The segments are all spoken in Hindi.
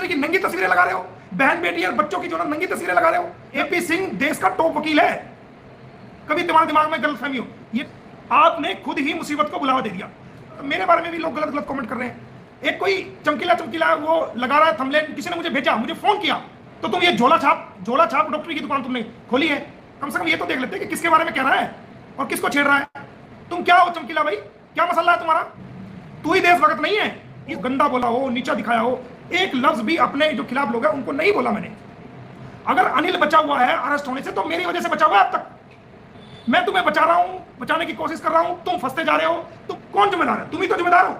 दूसरे की नंगी तस्वीरें लगा रहे हो, बहन बेटी और बच्चों की जो ना नंगी तस्वीरें लगा रहे हो। एपी सिंह देश का टॉप वकील है, कभी तुम्हारे दिमाग में गलतफहमी हो। ये आपने खुद ही मुसीबत को बुलावा दे दिया। मेरे बारे में भी लोग गलत गलत कमेंट कर रहे हैं। एक कोई चमकीला चमकीला वो लगा रहा है थंबनेल, किसी ने मुझे भेजा, मुझे फोन किया, तो तुम ये झोला छाप डॉक्टरी की दुकान तुमने खोली है, कम से कम ये तो देख लेते कि किसके बारे में कह रहा है और किसको छेड़ रहा है। तुम क्या हो चमकीला भाई, क्या मसला है तुम्हारा? तू ही देशभक्त नहीं है? ये गंदा बोला हो, नीचा दिखाया हो, एक लफ्ज भी अपने जो खिलाफ लोग हैं उनको नहीं बोला मैंने। अगर अनिल बचा हुआ है अरेस्ट होने से तो मेरी वजह से बचा हुआ है अब तक। मैं तुम्हें बचा रहा हूं, बचाने की कोशिश कर रहा हूं, तुम फंसते जा रहे हो। तुम कौन जिम्मेदार है? तुम ही तो जिम्मेदार हो,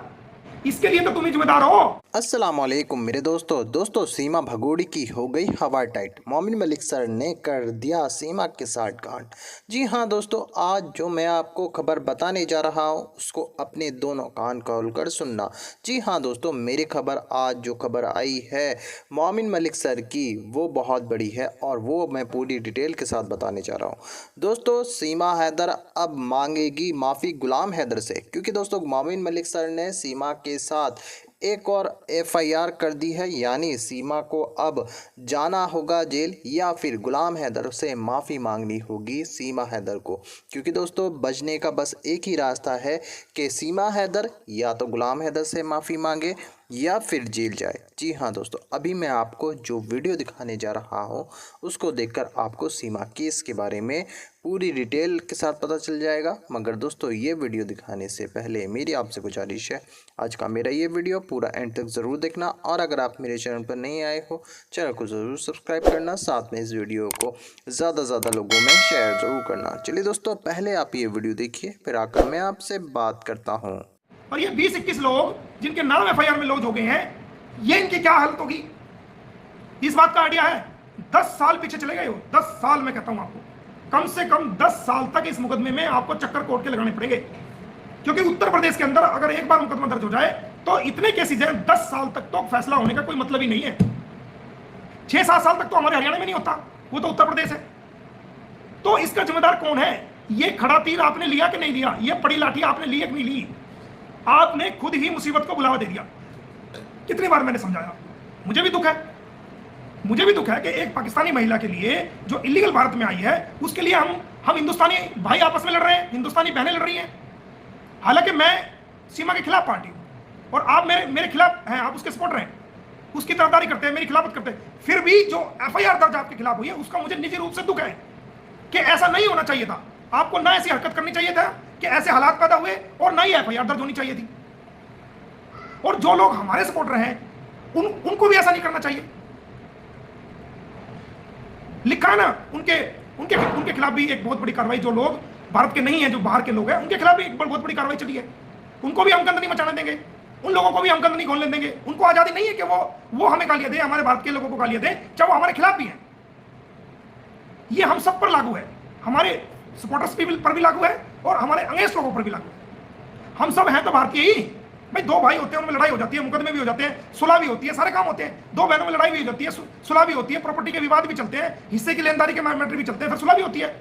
इसके लिए तो तुम ही जिम्मेदार हो। अस्सलाम वालेकुम मेरे दोस्तों सीमा भगोड़ी की हो गई हवा टाइट। मोमिन मलिक सर ने कर दिया सीमा के साथ कांड। जी हाँ दोस्तों, आज जो मैं आपको खबर बताने जा रहा हूँ उसको अपने दोनों कान खोल कर सुनना। जी हाँ दोस्तों, मेरी खबर आज जो खबर आई है मोमिन मलिक सर की वो बहुत बड़ी है और वो मैं पूरी डिटेल के साथ बताने जा रहा हूँ। दोस्तों, सीमा हैदर अब मांगेगी माफ़ी गुलाम हैदर से, क्योंकि दोस्तों मोमिन मलिक सर ने सीमा के साथ एक और एफआईआर कर दी है। यानी सीमा को अब जाना होगा जेल या फिर गुलाम हैदर से माफ़ी मांगनी होगी सीमा हैदर को, क्योंकि दोस्तों बचने का बस एक ही रास्ता है कि सीमा हैदर या तो गुलाम हैदर से माफ़ी मांगे या फिर जेल जाए। जी हाँ दोस्तों, अभी मैं आपको जो वीडियो दिखाने जा रहा हूँ उसको देखकर आपको सीमा केस के बारे में पूरी डिटेल के साथ पता चल जाएगा। मगर दोस्तों, ये वीडियो दिखाने से पहले मेरी आपसे गुजारिश है, आज का मेरा ये वीडियो पूरा एंड तक ज़रूर देखना, और अगर आप मेरे चैनल पर नहीं आए हो चैनल को ज़रूर सब्सक्राइब करना, साथ में इस वीडियो को ज़्यादा से ज़्यादा लोगों में शेयर ज़रूर करना। चलिए दोस्तों, पहले आप ये वीडियो देखिए, फिर आकर मैं आपसे बात करता हूँ। और ये 20-21 लोग जिनके नाम एफआईआर में लॉन्च हो गए हैं, ये इनकी क्या हालत होगी? इस बात का आइडिया है? 10 साल पीछे चले गए हो। 10 साल मैं कहता हूं आपको, कम से कम 10 साल तक इस मुकदमे में आपको चक्कर कोर्ट के लगाने पड़ेंगे, क्योंकि उत्तर प्रदेश के अंदर अगर एक बार मुकदमा दर्ज हो जाए तो इतने केसेज हैं, 10 साल तक तो फैसला होने का कोई मतलब ही नहीं है। 6-7 साल तक तो हमारे हरियाणा में नहीं होता, वो तो उत्तर प्रदेश है। तो इसका जिम्मेदार कौन है? ये खड़ा तीर आपने लिया कि नहीं लिया? ये पड़ी लाठी आपने ली कि नहीं ली? आपने खुद ही मुसीबत को बुलावा दे दिया। कितनी बार मैंने समझाया, मुझे भी दुख है कि एक पाकिस्तानी महिला के लिए जो इलीगल भारत में आई है उसके लिए हम हिंदुस्तानी भाई आपस में लड़ रहे हैं, हिंदुस्तानी बहनें लड़ रही हैं। हालांकि मैं सीमा के खिलाफ पार्टी हूं और आप मेरे खिलाफ हैं, आप उसके सपोर्टर हैं, उसकी तरफदारी करते हैं, मेरी खिलाफत करते हैं। फिर भी जो एफआईआर दर्ज आपके खिलाफ हुई है उसका मुझे निजी रूप से दुख है कि ऐसा नहीं होना चाहिए था। आपको ना ऐसी हरकत करनी चाहिए था कि ऐसे हालात पैदा हुए, और ना ही एफआईआर दर्ज होनी चाहिए थी। और जो लोग हमारे सपोर्टर हैं उनको भी ऐसा नहीं करना चाहिए। लिखा है ना, उनके खिलाफ भी एक बहुत बड़ी कार्रवाई, जो लोग भारत के नहीं हैं, जो बाहर के लोग हैं, उनके खिलाफ भी एक बहुत बड़ी कार्रवाई चली है। उनको भी हम गंद नहीं मचाने देंगे, उन लोगों को भी हम गंद नहीं खोलने देंगे। उनको आजादी नहीं है कि वो हमें गालियां दे, हमारे भारत के लोगों को गालियां दे, चाहे वो हमारे खिलाफ भी है। ये हम सब पर लागू है, हमारे सपोर्टर्स पर भी लागू है और हमारे अंग्रेज लोगों पर भी लागू है। हम सब हैं तो भारतीय ही। भाई, दो भाई होते हैं, उनमें लड़ाई हो जाती है, मुकदमे भी हो जाते हैं, सुलह भी होती है, सारे काम होते हैं। दो बहनों में लड़ाई भी हो जाती है, सुलह भी होती है, प्रॉपर्टी के विवाद भी चलते हैं, हिस्से की लेनदारी के मैटर भी चलते हैं, फिर सुलह भी होती है।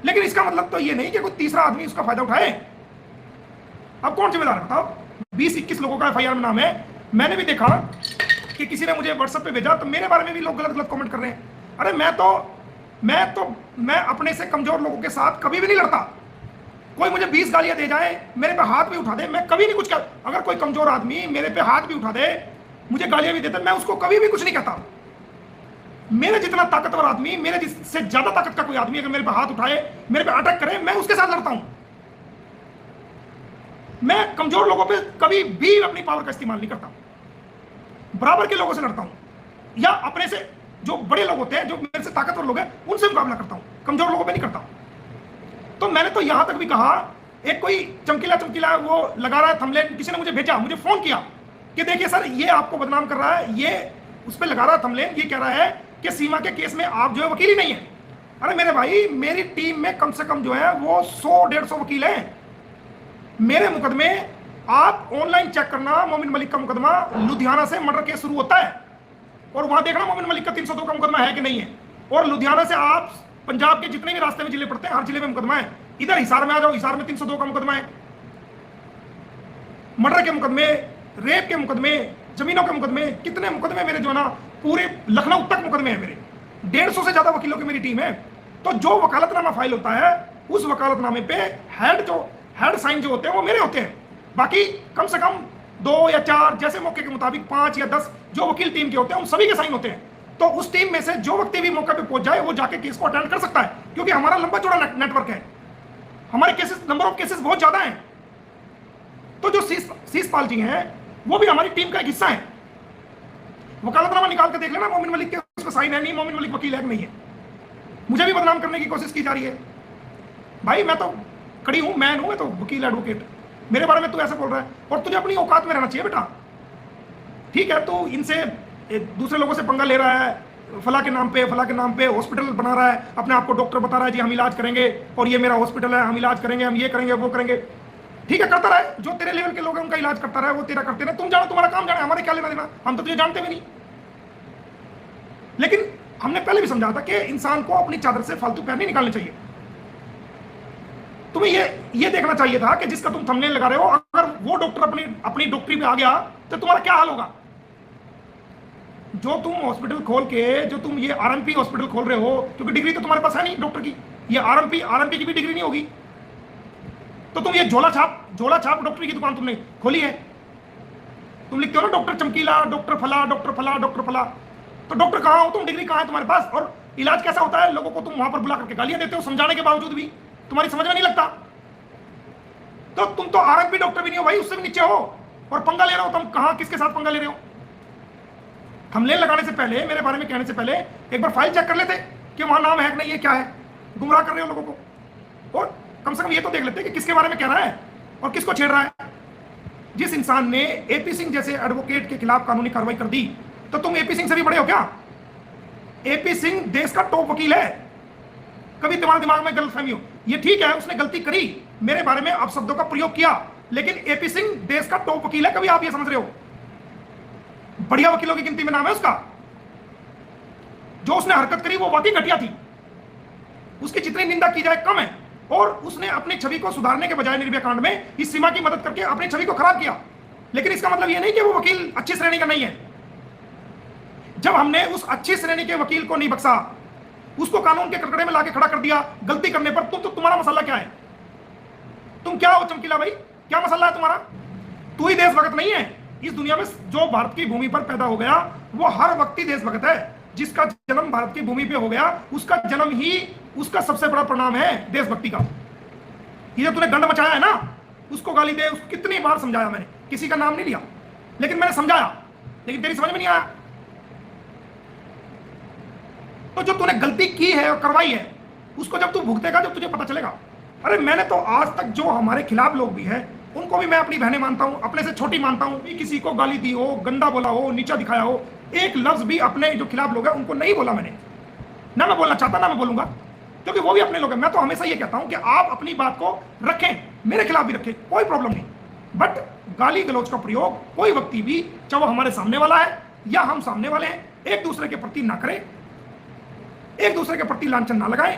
लेकिन इसका मतलब तो ये नहीं कि कोई तीसरा आदमी उसका फायदा उठाए। अब कौन जिम्मेदार है बताओ? 20-21 लोगों का एफआईआर में नाम है। मैंने भी देखा कि किसी ने मुझे व्हाट्सएप पे भेजा, तो मेरे बारे में भी लोग गलत गलत कमेंट कर रहे हैं। अरे मैं अपने से कमजोर लोगों के साथ कभी भी नहीं लड़ता। कोई मुझे 20 गालियां दे जाए, मेरे पे हाथ भी उठा दे, मैं कभी नहीं कुछ कर। अगर कोई कमजोर आदमी मेरे पे हाथ भी उठा दे, मुझे गालियां भी देता, मैं उसको कभी भी कुछ नहीं कहता। मेरे जितना ताकतवर आदमी, मेरे से ज्यादा ताकत का कोई आदमी अगर मेरे पे हाथ उठाए, मेरे पे अटैक करे, मैं उसके साथ लड़ता हूं। मैं कमजोर लोगों पे कभी भी अपनी पावर का इस्तेमाल नहीं करता, बराबर के लोगों से लड़ता हूं, या अपने से जो बड़े लोग होते हैं, जो मेरे से ताकतवर लोग हैं, उनसे मुकाबला करता हूं, कमजोर लोगों पे नहीं करता। तो मैंने तो यहां तक भी कहा, एक कोई चमकीला वो लगा रहा है थंबनेल, किसी ने मुझे भेजा, मुझे फोन किया कि देखिए सर, ये आपको बदनाम कर रहा है, ये उस पर लगा रहा है थंबनेल, ये कह रहा है कि सीमा के केस में आप जो है वकील ही नहीं है। अरे मेरे भाई, मेरी टीम में कम से कम जो है वो 100-150 वकील हैं। मेरे मुकदमे आप ऑनलाइन चेक करना, मोमिन मलिक का मुकदमा लुधियाना से मर्डर केस शुरू होता है, और वहां देखना मोमिन मलिक का 302 का मुकदमा है कि नहीं है। और लुधियाना से आप पंजाब के जितने भी रास्ते में जिले पड़ते हैं, हर जिले में मुकदमा है। इधर हिसार में आ जाओ, हिसार में 302 का मुकदमा है। मर्डर के मुकदमे, रेप के मुकदमे, जमीनों के मुकदमे, कितने मुकदमे मेरे जो है ना, पूरे लखनऊ तक मुकदमे हैं मेरे, 150 से ज्यादा वकीलों की मेरी टीम है। तो जो वकालतनामा फाइल होता है उस वकालतनामे पे हेड साइन जो होते हैं वो मेरे होते हैं। बाकी कम से कम 2 या 4, जैसे मौके के मुताबिक 5 या 10 जो वकील टीम के होते हैं उन सभी के साइन होते हैं। तो उस टीम में से जो व्यक्ति भी मौके पे पहुंच जाए वो जाके केस को अटेंड कर सकता है, क्योंकि हमारा लंबा चौड़ा नेटवर्क है, हमारे केसेस, नंबर ऑफ केसेस बहुत ज्यादा हैं। तो जो सीसपाल जी हैं वो भी हमारी टीम का एक हिस्सा है। वकालतनामा निकाल के देख लेना मोमिन मलिक के उस पर साइन है नहीं, मोमिन मलिक वकील है कि नहीं है। मुझे भी बदनाम करने की कोशिश की जा रही है। भाई मैं तो खड़ी हूं, मैन हूं, मैं तो वकील एडवोकेट, मेरे बारे में तू ऐसा बोल रहा है, और तुझे अपनी औकात में रहना चाहिए बेटा। ठीक है, तू इनसे दूसरे लोगों से पंगा ले रहा है, फला के नाम पे हॉस्पिटल बना रहा है, अपने आप को डॉक्टर बता रहा है, जी हम इलाज करेंगे और ये मेरा हॉस्पिटल है, हम इलाज करेंगे, हम ये करेंगे वो करेंगे। ठीक है, करता रहे, जो तेरे लेवल के लोग हैं उनका इलाज करता रहे, वो तेरा करते रहे, तुम जानो, तुम्हारा काम जाने, हमारे क्या लेना देना, हम तो तुझे जानते भी नहीं। लेकिन हमने पहले भी समझा था कि इंसान को अपनी चादर से फालतू पैर नहीं निकालने चाहिए। तुम्हें ये देखना चाहिए था कि जिसका तुम थंबनेल लगा रहे हो, अगर वो डॉक्टर अपनी डॉक्टरी पे आ गया तो तुम्हारा क्या हाल होगा। जो तुम हॉस्पिटल खोल के, जो तुम ये आरएमपी हॉस्पिटल खोल रहे हो, क्योंकि डिग्री तो तुम्हारे पास है नहीं डॉक्टर की, ये आरएमपी की भी डिग्री नहीं होगी, तो तुम ये झोला छाप डॉक्टरी की दुकान तुमने खोली है। तुम लिखते हो ना डॉक्टर चमकीला, डॉक्टर फला, डॉक्टर फला, डॉक्टर फला, तो डॉक्टर कहां हो तुम, डिग्री कहां है तुम्हारे पास, और इलाज कैसा होता है, लोगों को तुम वहां पर बुला करके गालियां देते हो, समझाने के बावजूद भी तुम्हारी समझ में नहीं लगता। तो तुम तो आरएमपी डॉक्टर भी नहीं हो भाई, उससे भी नीचे हो, और पंगा ले रहे हो। तुम कहां किसके साथ पंगा ले रहे हो। थंबनेल लगाने से पहले, मेरे बारे में कहने से पहले एक बार फाइल चेक कर लेते कि वहां नाम है कि नहीं, ये क्या है, गुमराह कर रहे हो लोगों को, और कम से कम ये तो देख लेते कि किसके बारे में कह रहा है और किसको छेड़ रहा है। जिस इंसान ने एपी सिंह जैसे एडवोकेट के खिलाफ कानूनी कार्रवाई कर दी, तो तुम एपी सिंह से भी बड़े हो क्या। एपी सिंह देश का टॉप वकील है, कभी तुम्हारे दिमाग में गलतफहमी हो। ये ठीक है, उसने गलती करी, मेरे बारे में अपशब्दों का प्रयोग किया, लेकिन एपी सिंह देश का टॉप वकील है, कभी आप ये समझ रहे हो। बढ़िया वकीलों की गिनती में नाम है उसका। जो उसने हरकत करी वो वाकई घटिया थी, उसकी जितनी निंदा की जाए कम है, और उसने अपनी छवि को सुधारने के बजाय निर्भया कांड में इस सीमा की मदद करके अपनी छवि को खराब किया। लेकिन इसका मतलब यह नहीं कि वो वकील अच्छी श्रेणी का नहीं है। जब हमने उस अच्छी श्रेणी के वकील को नहीं बख्शा, उसको कानून के कटघरे में लाके खड़ा कर दिया गलती करने पर, तुम्हारा मसला क्या है। तुम क्या हो चमकीला भाई, क्या मसला है तुम्हारा। तू ही देशभक्त नहीं है इस दुनिया में। जो भारत की भूमि पर पैदा हो गया वो हर व्यक्ति देशभक्त है। जिसका जन्म भारत की भूमि पे हो गया उसका जन्म ही उसका सबसे बड़ा परिणाम है देशभक्ति का। ये तूने गंड मचाया है ना, उसको गाली दे, उसको कितनी बार समझाया मैंने, किसी का नाम नहीं लिया, लेकिन मैंने समझाया, लेकिन तेरी समझ में नहीं आया। तो जो तूने गलती की है और करवाई है, उसको जब तू भुगतेगा, जब तुझे पता चलेगा। अरे मैंने तो आज तक जो हमारे खिलाफ लोग भी हैं उनको भी मैं अपनी बहनें मानता हूं, अपने से छोटी मानता हूं। किसी को गाली दी हो, गंदा बोला हो, नीचा दिखाया हो, एक लफ्ज भी अपने जो खिलाफ लोग हैं उनको नहीं बोला मैंने, ना मैं बोलना चाहता, ना मैं बोलूंगा, क्योंकि वो भी अपने लोग हैं। मैं तो हमेशा ये कहता हूं कि आप अपनी बात को रखें, मेरे खिलाफ भी रखें, कोई प्रॉब्लम नहीं, बट गाली गलौज का प्रयोग कोई व्यक्ति भी, चाहे वो हमारे सामने वाला है या हम सामने वाले हैं, एक दूसरे के प्रति ना करें, एक दूसरे के प्रति लांछन ना लगाएं,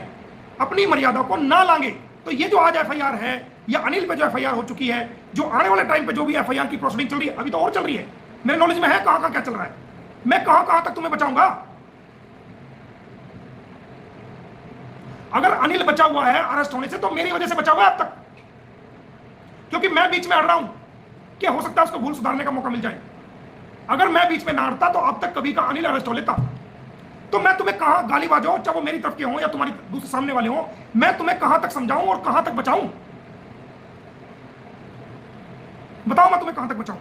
अपनी मर्यादा को ना लांगे। तो ये जो आज एफआईआर है या अनिल पे जो एफआईआर हो चुकी है, जो आने वाले टाइम पे जो भी एफआईआर की प्रोसीडिंग चल रही है, अभी तो और चल रही है, मेरे नॉलेज में है कहां कहां क्या चल रहा है, मैं कहां कहां तक तुम्हें बचाऊंगा। अगर अनिल बचा हुआ है अरेस्ट होने से तो मेरी वजह से बचा हुआ है अब तक, क्योंकि मैं बीच में हट रहा हूं कि हो सकता है उसको भूल सुधारने का मौका मिल जाए। अगर मैं बीच में ना हटता तो अब तक कभी का अनिल अरेस्ट हो लेता। तो मैं तुम्हें कहां गालीबाज हो, चाहे वो मेरी तरफ के हो या तुम्हारी दूसरे सामने वाले हो, मैं तुम्हें कहां तक समझाऊं और कहां तक बचाऊं। बताओ मैं तुम्हें कहां तक बचाऊं।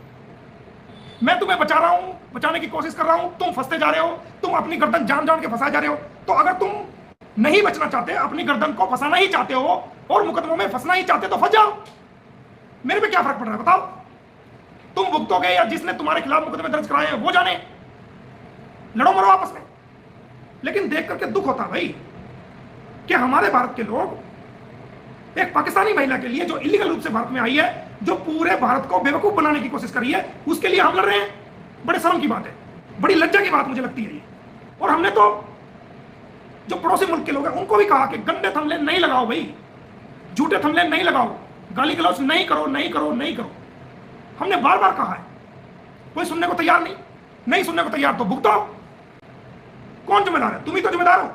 मैं तुम्हें बचा रहा हूं, बचाने की कोशिश कर रहा हूं, तुम फंसते जा रहे हो, तुम अपनी गर्दन जान जान के फंसा जा रहे हो। तो अगर तुम नहीं बचना चाहते, अपनी गर्दन को फंसाना ही चाहते हो और मुकदमों में फंसना ही चाहते, तो फंस जाओ, मेरे पे क्या फर्क पड़ रहा है बताओ। तुम भुगतोगे या जिसने तुम्हारे खिलाफ मुकदमे दर्ज कराए हैं वो जाने, लड़ो मरो आपस में। लेकिन देख करके दुख होता भाई कि हमारे भारत के लोग एक पाकिस्तानी महिला के लिए जो इलीगल रूप से भारत में आई है, जो पूरे भारत को बेवकूफ बनाने की कोशिश कर रही है, उसके लिए हम लड़ रहे हैं। बड़े शर्म की बात है, बड़ी लज्जा की बात मुझे लगती है ये। और हमने तो जो पड़ोसी मुल्क के लोग हैं उनको भी कहा कि गंदे थंबनेल नहीं लगाओ भाई, झूठे थंबनेल नहीं लगाओ, गाली गलौज नहीं करो, नहीं करो, नहीं करो। हमने बार बार कहा है, कोई सुनने को तैयार नहीं, नहीं सुनने को तैयार तो भुगतो। कौन जिम्मेदार है? तुम ही तो जिम्मेदार हो,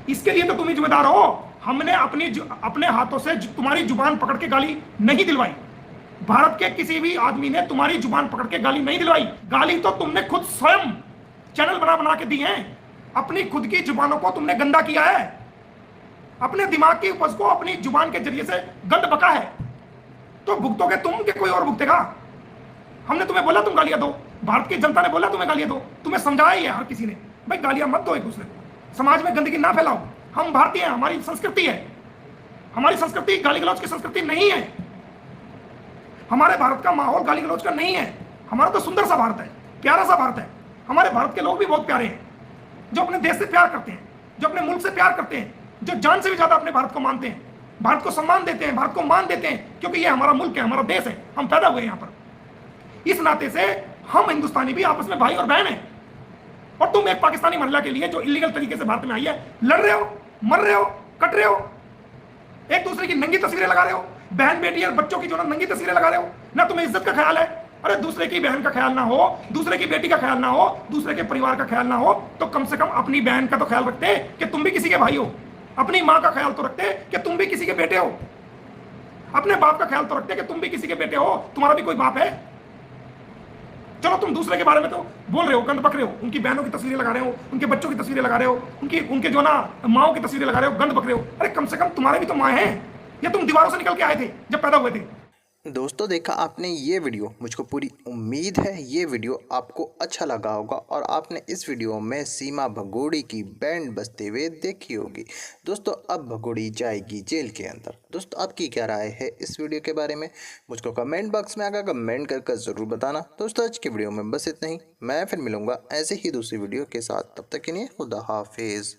इसके लिए तो तुम ही जिम्मेदार हो। हमने अपने हाथों से तुम्हारी जुबान पकड़ के गाली नहीं दिलवाई। भारत के किसी भी आदमी ने तुम्हारी जुबान पकड़ के गाली नहीं दिलवाई। गाली तो तुमने खुद स्वयं चैनल बना बना के दी है। अपनी खुद की जुबानों को तुमने गंदा किया है, अपने दिमाग की उपज को अपनी जुबान के जरिए से गंद बका है। तो भुगतोगे तुम कि कोई और भुगतेगा? हमने तुम्हें बोला तुम गालियां दो, भारत की जनता ने बोला तुम्हें गालियां दो, तुम्हें समझाया ही है हर किसी ने, भाई गालियां मत दो एक दूसरे को, समाज में गंदगी ना फैलाओ। हम भारतीय हैं, हमारी संस्कृति है, हमारी संस्कृति गाली गलौज की संस्कृति नहीं है। हमारे भारत का माहौल गाली गलौज का नहीं है। हमारा तो सुंदर सा भारत है, प्यारा सा भारत है। हमारे भारत के लोग भी बहुत प्यारे हैं, जो अपने देश से प्यार करते हैं, जो अपने मुल्क से प्यार करते हैं, जो जान से भी ज्यादा अपने भारत को मानते हैं, भारत को सम्मान देते हैं, भारत को मान देते हैं, क्योंकि ये हमारा मुल्क है, हमारा देश है, हम पैदा हुए यहाँ पर। इस नाते से हम हिंदुस्तानी भी आपस में भाई और बहन हैं। और तुम एक पाकिस्तानी महिला के लिए जो इलीगल तरीके से भारत में आई है, लड़ रहे हो, मर रहे हो, कट रहे हो, एक दूसरे की नंगी तस्वीरें लगा रहे हो, बहन बेटी और बच्चों की जो नंगी तस्वीरें लगा रहे हो ना, तुम्हें इज्जत का ख्याल है। अरे दूसरे की बहन का ख्याल ना हो, दूसरे की बेटी का ख्याल ना हो, दूसरे के परिवार का ख्याल ना हो, तो कम से कम अपनी बहन का तो ख्याल रखते कि तुम भी किसी के भाई हो। अपनी माँ का ख्याल तो रखते कि तुम भी किसी के बेटे हो। अपने बाप का ख्याल तो रखते कि तुम भी किसी के बेटे हो, तुम्हारा भी कोई बाप है। चलो तुम दूसरे के बारे में तो बोल रहे हो, गंद बक रहे हो, उनकी बहनों की तस्वीरें लगा रहे हो, उनके बच्चों की तस्वीरें लगा रहे हो, उनके जो ना माओ की तस्वीरें लगा रहे हो, गंद बक रहे हो। अरे कम से कम तुम्हारे भी तो माँ हैं, या तुम दीवारों से निकल के आए थे जब पैदा हुए थे? दोस्तों देखा आपने ये वीडियो, मुझको पूरी उम्मीद है ये वीडियो आपको अच्छा लगा होगा और आपने इस वीडियो में सीमा भगोड़ी की बैंड बजते हुए देखी होगी। दोस्तों अब भगोड़ी जाएगी जेल के अंदर। दोस्तों आपकी क्या राय है इस वीडियो के बारे में? मुझको कमेंट बॉक्स में आकर कमेंट कर ज़रूर बताना। दोस्तों आज की वीडियो में बस इतना ही, मैं फिर मिलूँगा ऐसे ही दूसरी वीडियो के साथ, तब तक के लिए खुदा हाफिज़।